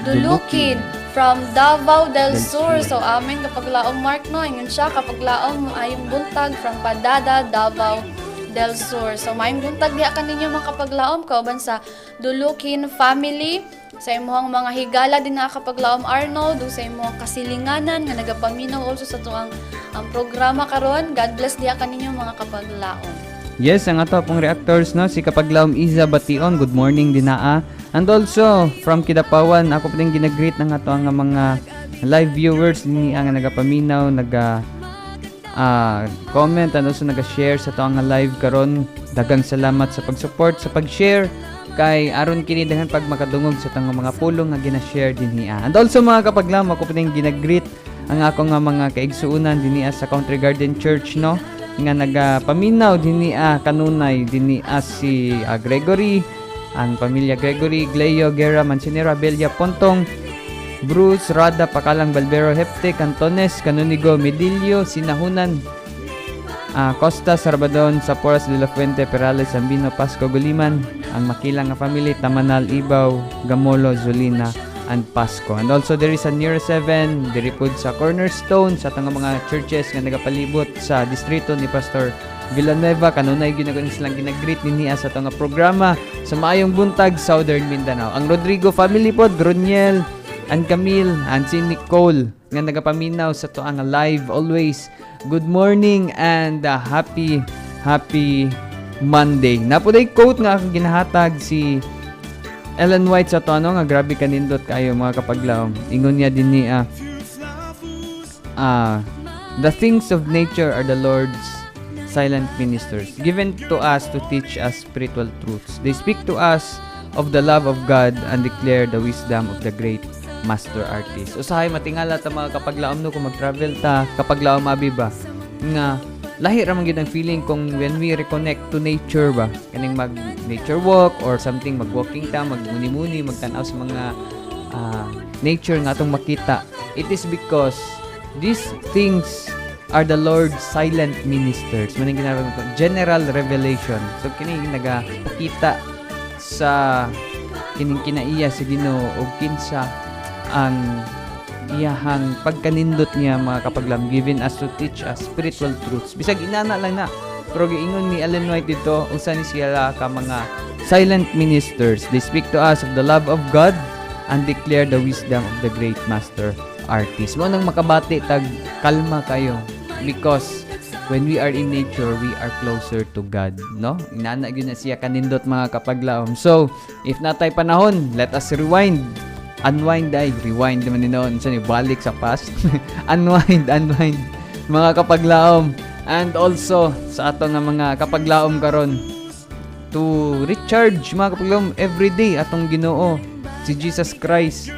Dulukin from Davao del Sur. So amin kapaglaom Mark no, ingon siya kapaglaom ayong buntag from Padada, Davao del Sur. So mayong buntag diha kaninyo mga kapaglaom kauban sa Dulukin family. Sa imong mga higala din na kapaglaom Arnold, o sa imong kasilinganan nga nagapaminaw also sa tuang ang programa karon. God bless diha kaninyo mga kapaglaom. Yes, ang ato pong reactors no, si kapaglaom Iza Bation, good morning din na. And also from Kidapawan, ako pa din ginagreet ng ato ang mga live viewers ni ang nagapaminaw, comment and also naga-share sa to ang live karon. Daghang salamat sa pag-support, sa pag-share kay aron kini daghan pag makadungog sa tang mga pulong nga gina-share dinhi. And also mga kapaglaom, ako pa din ginagreet ang ako nga mga kaigsuunan dinhi sa Country Garden Church no, nga nagapaminaw dinhi kanunay dinhi si Gregory, ang pamilya Gregory, Gleo, Guerra, Mancinero, Belia, Pontong, Bruce, Rada, Pakalang, Balbero, Hepte, Cantones, Canonigo, Medillo, Sinahunan, Costa, Sarbadon, Saporas, de la Fuente, Perales, Sambino, Pasco, Guliman, ang makilang nga family, Tamanal, Ibaw, Gamolo, Zulina, and Pasco. And also there is a near 7, diripod sa Cornerstone, sa tanga mga churches nga nagapalibot sa distrito ni Pastor Villanueva, kanunay ginagano silang ginagreet niya sa ito nga programa sa Maayong Buntag, Southern Mindanao. Ang Rodrigo family pod, Groniel, and Camille, and si Nicole nga nagapaminaw sa to ang live always. Good morning and happy Monday. Napuday quote nga akong ginahatag si Ellen White sa to nga grabe kanindot kayo mga kapaglaom. Ingon niya din niya the things of nature are the Lord's silent ministers, given to us to teach us spiritual truths. They speak to us of the love of God and declare the wisdom of the great master artist. Usahay matingala ta mga kapaglaom no kung mag-travel ta kapaglaom abi ba nga lahi ra man gyud ang feeling kung when we reconnect to nature ba kaning mag nature walk or something, mag-walking ta, magmuni-muni, magtan-aw sa mga nature nga atong makita. It is because these things are the Lord's silent ministers. Maning ginawag ko, general revelation. So kini nagapakita sa kining kinaiya sa Ginoo og kinsa ang iyahang pagkanindot niya mga kapaglam, given us to teach us spiritual truths. Bisag inana lang na. Pero giingon ni Ellen White dito, unsa ni sila ka mga silent ministers. They speak to us of the love of God and declare the wisdom of the great master artist. Mo nang makabati tag kalma kayo because when we are in nature, we are closer to God, no? Inana gyud na siya kanindot mga kapaglaom. So, if natay panahon, let us rewind. Unwind ay rewind naman ni noon. Sa balik sa past. unwind mga kapaglaom. And also sa ato nga mga kapaglaom karon to recharge mga kapaglaom every day atong Ginoo si Jesus Christ.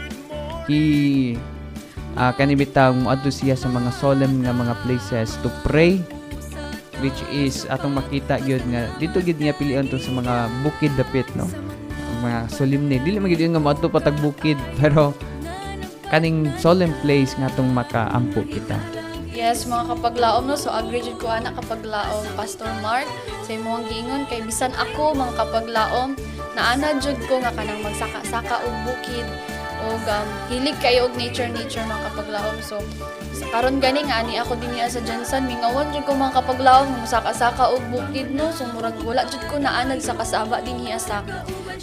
He kanibitaw mo adto siya sa mga solemn nga mga places to pray, which is atong makita gyud nga dito gyud niya pilion to sa mga bukid dapit, no, ang mga solemne dili man gyud nga moadto patag bukid pero kaning solemn place nga atong makaampo kita. Yes, mga kapaglaom no, so agree jud ko ana kapaglaom Pastor Mark sa imong giingon kay bisan ako mga kapaglaom naana jud ko nga kanang magsaka-saka og bukid og hilig kayo og nature mga kapaglaom. So karon gani nga ani ako dinhi sa Johnson mingawon jud ko mga kapaglaom saka-saka og bukid no, so murag wala jud ko naanad sa kasaba dinhi sa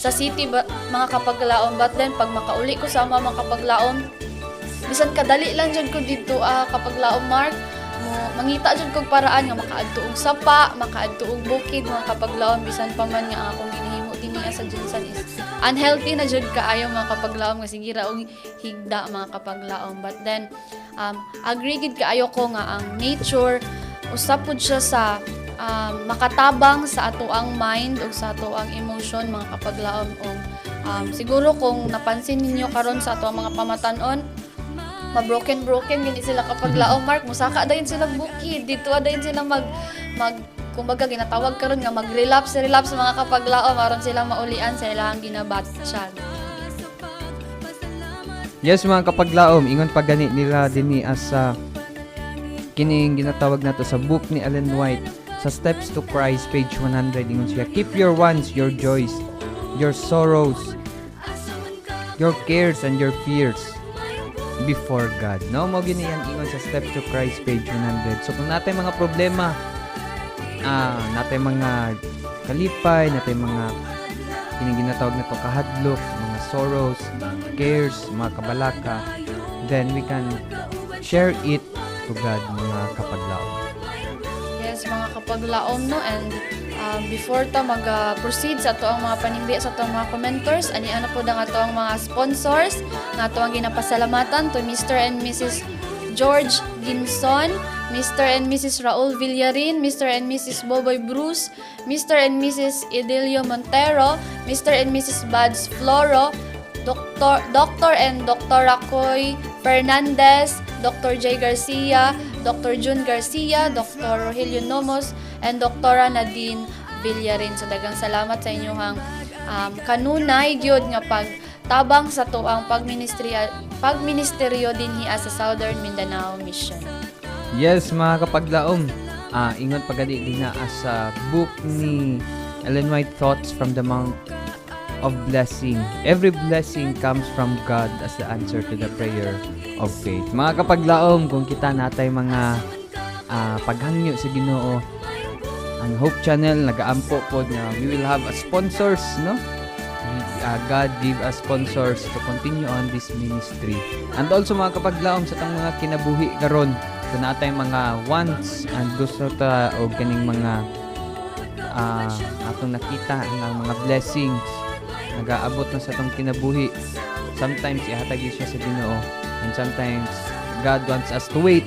city mga kapaglaom. But then pag makauli ko sa mga kapaglaom bisan kadali lang jud ko dito kapaglaom Mark mo mangita jud kog paraan nga makaadto og sapa, makaadto og bukid mga kapaglaom bisan pa man nga akong ginahimo dinhi sa Johnson is unhealthy na jud kaayo mga kapaglaom nga sige ra og higda mga kapaglaom. But then agree gid kaayo ko nga ang nature usab pud siya sa makatabang sa atoang mind ug sa atoang emotion mga kapaglaom. Og siguro kung napansin ninyo karon sa atoang mga pamatan-on ma-broken gini sila kapaglaom Mark, musaka dayon sila bukid dito dayon sila mag kumbaga ginatawag karon nga mag-relapse mga kapaglaom aron sila maulian sa ilang ginabatsyag. Yes mga kapaglaom, ingon pa gani nila dinhi as kining ginatawag nato sa book ni Ellen White sa Steps to Christ page 100. Ingon siya, keep your wants, your joys, your sorrows, your cares and your fears before God. No, mo gini ang ingon sa Steps to Christ page 100. So kung natay mga problema, natay mga kalipay, natay mga kining ginatawag na to kahadlok, mga sorrows, cares, mga kabalaka, then we can share it to God mga kapaglaom. Yes, mga kapaglaom no, and before ta mag-proceed sa ato ang mga panimbi sa ato ang mga commenters, ani ano po ang ato ang mga sponsors nga ato ang ginapasalamatan to Mr. and Mrs. George Ginson, Mr. and Mrs. Raul Villarin, Mr. and Mrs. Boboy Bruce, Mr. and Mrs. Idilio Montero, Mr. and Mrs. Buds Floro, Dr. and Dr. Racoy Fernandez, Dr. J. Garcia, Dr. June Garcia, Dr. Rogelio Nomos, and Dr. Nadine Villarin. So dagang salamat sa inyong kanunay gyud nga pagtabang sa tuang pagministeryo dinhi sa Southern Mindanao Mission. Yes mga kapaglaom, ingon pagadi din na sa book ni Ellen White, Thoughts from the Mount of Blessing. Every blessing comes from God as the answer to the prayer of faith. Mga kapaglaom, kung kita natay mga paghangyo sa Ginoo, ang Hope Channel nagaampo po na we will have a sponsors, no? God give us sponsors to continue on this ministry. And also mga kapaglaom sa tang mga kinabuhi karon, kung natay mga wants and gusto ta o kaning mga atong nakita ng mga blessings nagaabot na sa tong kinabuhi. Sometimes ihatag siya sa Ginoo, and sometimes God wants us to wait.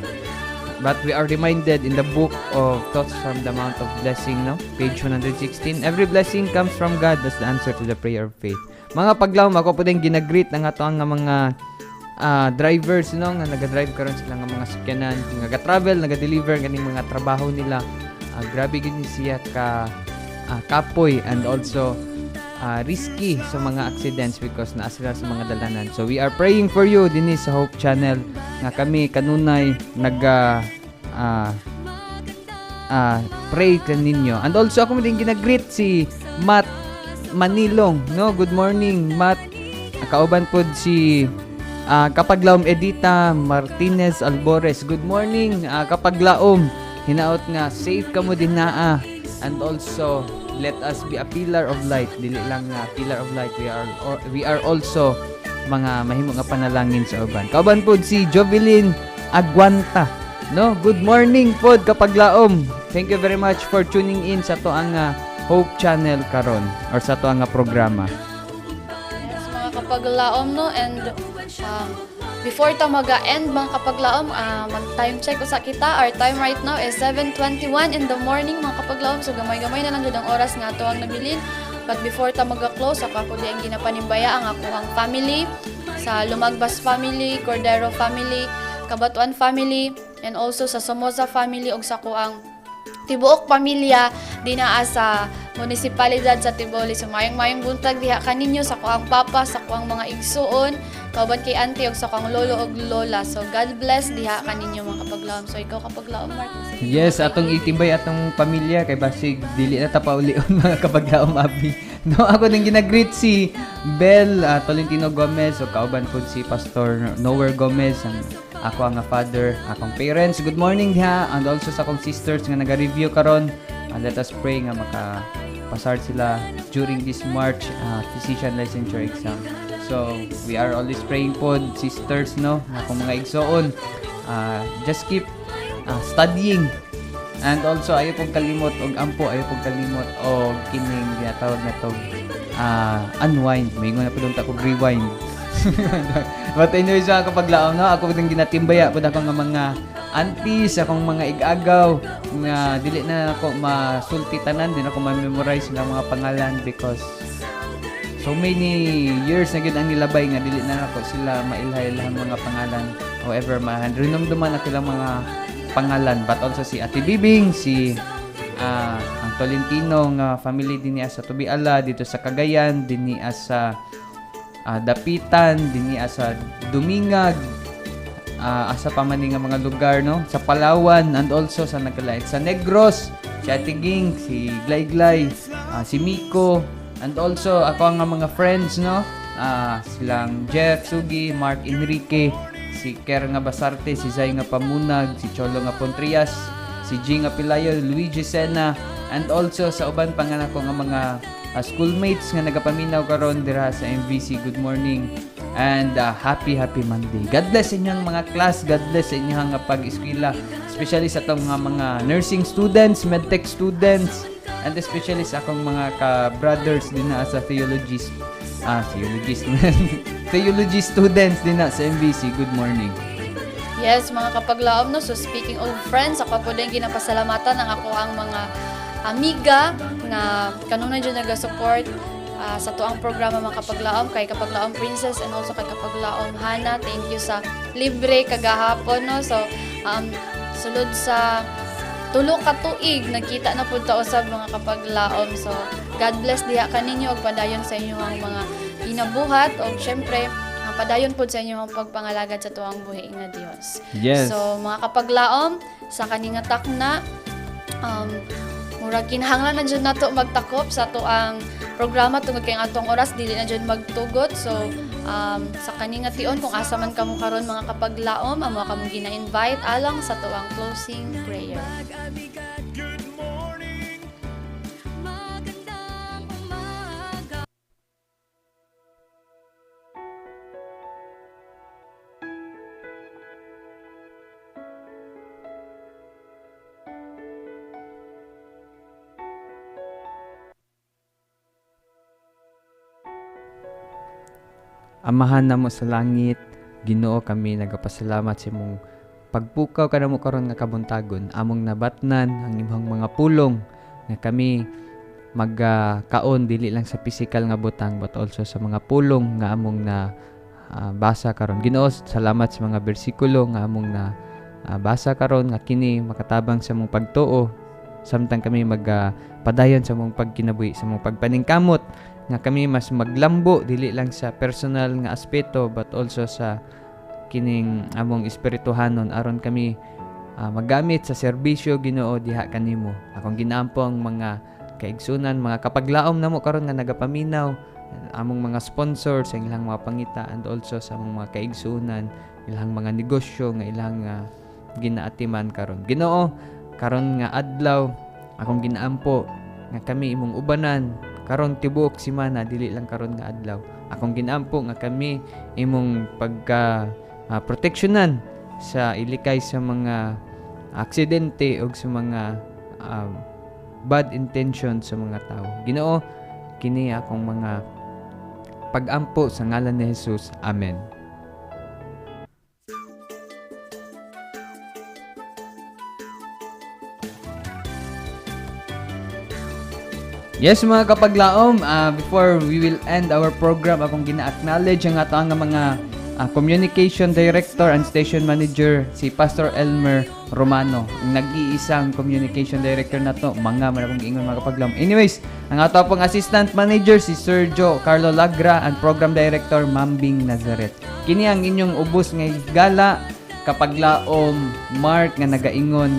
But we are reminded in the book of Thoughts from the Mount of Blessing, no? Page 116. Every blessing comes from God. That's the answer to the prayer of faith. Mga paglaom, ako po din ginagreet ng ato nga mga drivers, no? Nga naga-drive karon sila nga mga sakyanan, naga-travel, naga-deliver ganing mga trabaho nila. Grabe gid siya ka kapoy and also risky sa mga accidents because naa sila sa mga dalanan. So we are praying for you dinhi sa Hope Channel nga kami kanunay pray kaninyo. And also ako din ginagreet si Matt Manilong, no? Good morning, Matt. Kauban pod si Kapaglaom Edita Martinez Albores. Good morning, Kapaglaom. Hinaot nga safe kamo din naa. And also let us be a pillar of light. Dili lang nga pillar of light, we are also mga mahimo nga panalangin sa uban. Kauban pod si Jovelyn Aguanta, no? Good morning pod Kapaglaom. Thank you very much for tuning in sa toang Hope Channel karon or sa toang programa. Yes, mga kapaglaom, no? And before ta mag-end mga kapaglaom, mag-time check sa kita. Our time right now is 7:21 in the morning mga kapaglaom. So gamay-gamay na lang jud ang oras nga ato ang nabilin. But before ta mag-close, ako di ang ginapanimbaya ang akong family, sa Lumagbas family, Cordero family, Kabatuan family, and also sa Somoza family ug sa kuang tibuok pamilya dinaa sa munisipalidad sa Tiboli. So mayong buntag diha kaninyo sa kuang papa, sa kuang mga igsuon, kauban kay auntie ug sa kuang lolo ug lola. So God bless diha kaninyo mga kapaglaom. So ikaw kapaglaom, Mark. Yes, atong itimbay atong pamilya kay basig dili na ta paulion mga kapaglaom abi. No, ako nang ginagreet si Bel Tolentino Gomez o kauban pod si Pastor Nower Gomez ang ako ang father, akong parents. Good morning diha, and also sa akong sisters nga naga-review karon. Let us pray nga makapasar sila during this March physician licensure exam. So we are always praying po sisters, no, akong mga igsoon. Just keep studying, and also ayo pong kalimot og ampo, ayo pong kalimot og kining ginatawag na to unwind. Mayingon na pud ta kog rewind. But anyway, sa kapaglaom, no, ako din ginatimbaya pud ako nga mga aunties, akong mga igagaw nga dili na ako masulti tanan, din ako ma-memorize sila mga pangalan because so many years na gyud ang nilabay nga dili na ako sila mailhay-ilhang mga pangalan. However, renomduman na kilang mga pangalan, but also si Ate Bibing, si ang Tolentino nga family dinhi sa Tubiala dito sa Cagayan, dinhi sa Dapitan, dinhi sa Dumingag, asa pa man nga mga lugar, no, sa Palawan, and also sa Nagkalait sa Negros, si Ate Ging, si Glay, si Miko, and also ako nga mga friends, no, silang Jeff Sugi, Mark Enrique, si Ker nga Basarte, si Zay nga Pamunag, si Cholo nga Pontrias, si G nga Pilayo, Luigi Sena, and also sa uban pa nga nako nga mga schoolmates nga nagapaminaw karon dira sa MVC. Good morning and happy Monday. God bless inyong mga class, God bless inyong pag-eskwela, especially sa tong mga nursing students, medtech students, and especially sa akong mga ka-brothers din na sa theology students din na sa MVC. Good morning. Yes, mga kapaglaom, no. So speaking of friends, ako po din ginapasalamatan ang ako ang mga amiga nga kanunay dyan nag-support sa tuang programa mga kapaglaom, kay Kapaglaom Princess and also kay Kapaglaom Hana. Thank you sa libre kagahapon, no. So sulod sa tulo ka tuig nagkita na pud ta usab mga kapaglaom. So God bless diha kaninyo ug padayon sa inyong mga ginabuhat ug syempre padayon pud sa inyong pagpangalagad sa tuang buhi nga Dios. Yes. So mga kapaglaom, sa kaninga takna murag kinahanglan na dyan nato magtakop sa tuang programa tungod kay atong oras dili na dyan magtugot. So sa kaninga tion kung asa man kamo karon mga kapaglaom, amo kamo gina-invite alang sa tuang closing prayer. Amahan namo sa langit, Ginoo, kami nagapasalamat sa imong pagpukaw kanamo karon nga kabuntagon, among nabatnan ang imong mga pulong nga kami magkaon dili lang sa physical nga butang but also sa mga pulong nga among na basa karon. Ginoo, salamat sa mga bersikulo nga among na basa karon nga kini makatabang sa mong pagtuo samtang kami padayon sa mong pagkinabuhi, sa mong pagpaningkamot nga kami mas maglambo dili lang sa personal nga aspeto but also sa kining among espirituhanon aron kami magamit sa serbisyo, Ginoo, diha kanimo. Akong ginaampo ang mga kaigsunan, mga kapaglaom namo karon nga nagapaminaw, among mga sponsor sa ilang mga pangita and also sa among mga kaigsunan, ilang mga negosyo nga ilang ginaatiman karon. Ginoo, karon nga adlaw akong ginaampo nga kami imong ubanan karon tibuok semana dili lang karon nga adlaw. Akong ginaampo nga kami imong pagka proteksyonan sa ilikay sa mga aksidente o sa mga bad intention sa mga tao. Ginoo, kini akong mga pag-ampo sa ngalan ni Jesus. Amen. Yes, mga kapaglaom, before we will end our program, akong gina-acknowledge ang ato nga mga communication director and station manager, si Pastor Elmer Romano, ang nag-iisang communication director na to. Mga akong giingon mga kapaglaom. Anyways, ang ato pong assistant manager, si Sergio Carlo Lagra, and program director, Mambing Nazareth. Kini ang inyong ubos nga higala, kapaglaom, Mark nga nagaingon,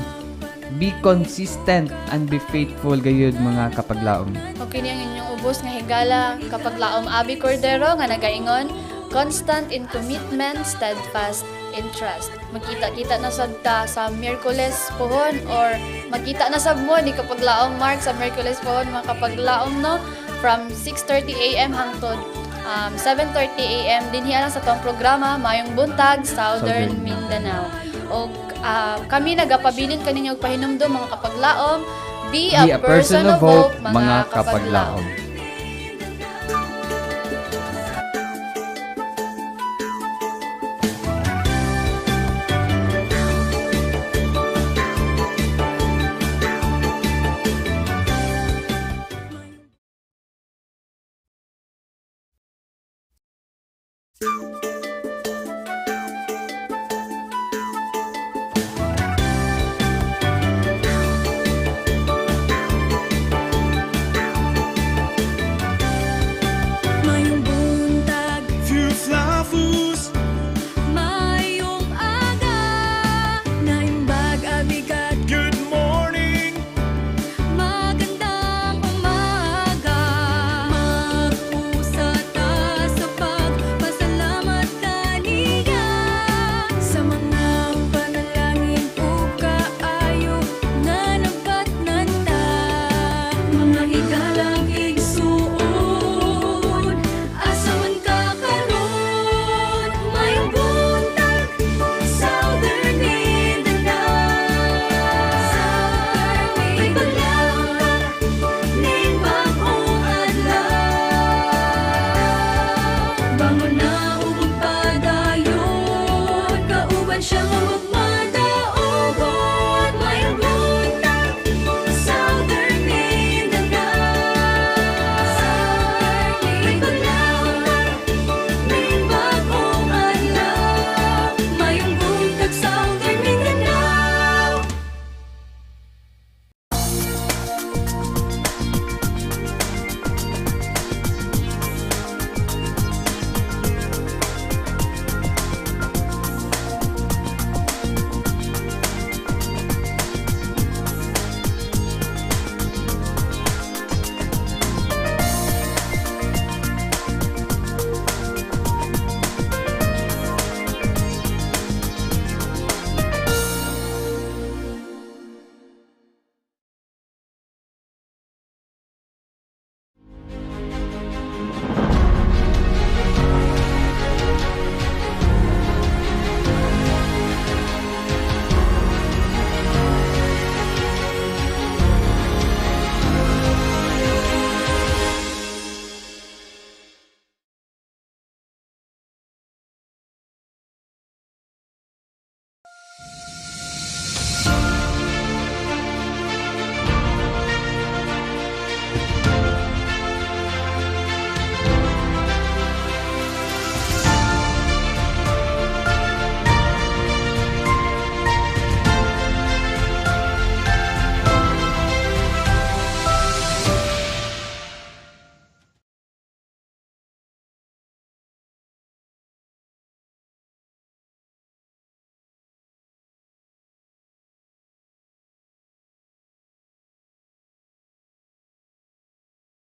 be consistent and be faithful gayud mga kapaglaom. Okay niya ang inyong ubos nga higala, kapaglaom Abi Cordero nga nagaingon, constant in commitment, steadfast in trust. Magkita-kita na sad ta sa Miyerkules pohon or magkita na sab mo ni kapaglaom Mark sa Miyerkules pohon mga kapaglaom no, from 6:30 AM hangtod 7:30 AM dinhi lang sa tong programa Mayong Buntag Southern Mindanao. O kami nagapabilin kaninyo og pahinumdom mga kapaglaom, be a person of hope mga kapaglaom.